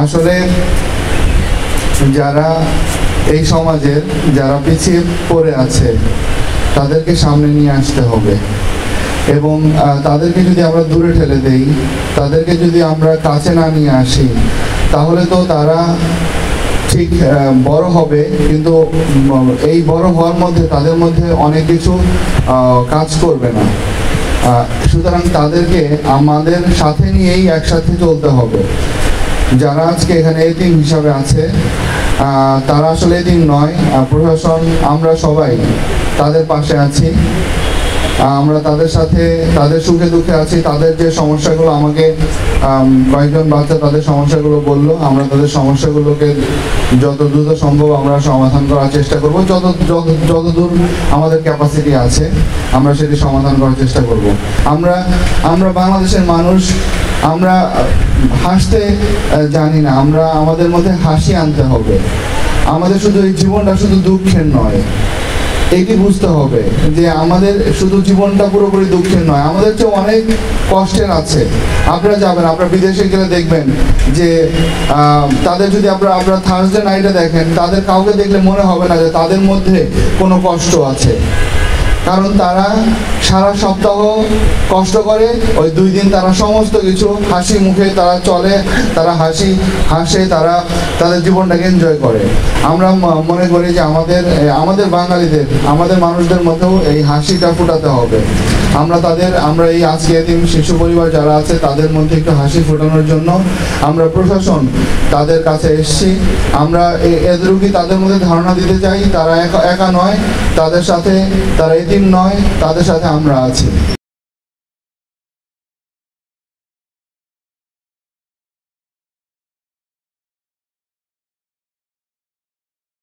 আসলে যারা এই সমাজের যারা পিছিয়ে পড়ে আছে তাদেরকে সামনে নিয়ে আসতে হবে এবং তাদেরকে যদি আমরা দূরে ঠেলে দেই, তাদেরকে যদি আমরা কাছে না নিয়ে আসি, তাহলে তো তারা ঠিক বড় হবে, কিন্তু এই বড় হওয়ার মধ্যে তাদের মধ্যে অনেক কিছু কাজ করবে না। সুতরাং তাদেরকে আমাদের সাথে নিয়েই একসাথে চলতে হবে। যারা আজকে এখানে এতিম হিসাবে আছে তারা আসলে এতিম নয়, প্রশাসন আমরা সবাই তাদের পাশে আছি। আমরা তাদের সাথে তাদের সুখে দুঃখে আছি। তাদের যে সমস্যাগুলো আমাকে কয়েকজন বাচ্চা তাদের সমস্যাগুলো বললো, আমরা তাদের সমস্যাগুলোকে যত দ্রুত সম্ভব আমরা সমাধান করার চেষ্টা করব। যতদূর আমাদের ক্যাপাসিটি আছে আমরা সেটি সমাধান করার চেষ্টা করব। আমরা বাংলাদেশের মানুষ, আমরা হাসতে জানি না, আমাদের মধ্যে হাসি আনতে হবে। আমাদের শুধু এই জীবনটা শুধু দুঃখের নয়, এটি বুঝতে হবে যে আমাদের শুধু জীবনটা পুরোপুরি দুঃখের নয়, আমাদের চেয়ে অনেক কষ্টের আছে। আপনারা যাবেন, আপনারা বিদেশে গেলে দেখবেন যে তাদের যদি আপনারা থার্সডে নাইটে দেখেন, তাদের কাউকে দেখলে মনে হবে না যে তাদের মধ্যে কোনো কষ্ট আছে, কারণ তারা সারা সপ্তাহ কষ্ট করে, ওই 2 দিন তারা সমস্ত কিছু হাসি মুখে তারা চলে, তারা হাসে, তারা তাদের জীবনটাকে এনজয় করে। আমরা মনে করি যে আমাদের বাঙালিদের, আমাদের মানুষদের মধ্যেও এই হাসিটা ফুটাতে হবে। আমরা এই আজকে এতিম শিশু পরিবার যারা আছে তাদের মধ্যে একটু হাসি ফোটানোর জন্য আমরা প্রশাসন তাদের কাছে এসেছি। আমরা এদেরকে তাদের মধ্যে ধারণা দিতে চাই তারা একা নয়, তাদের সাথে তারা এতিম নয়, তাদের সাথে আমরা আছি।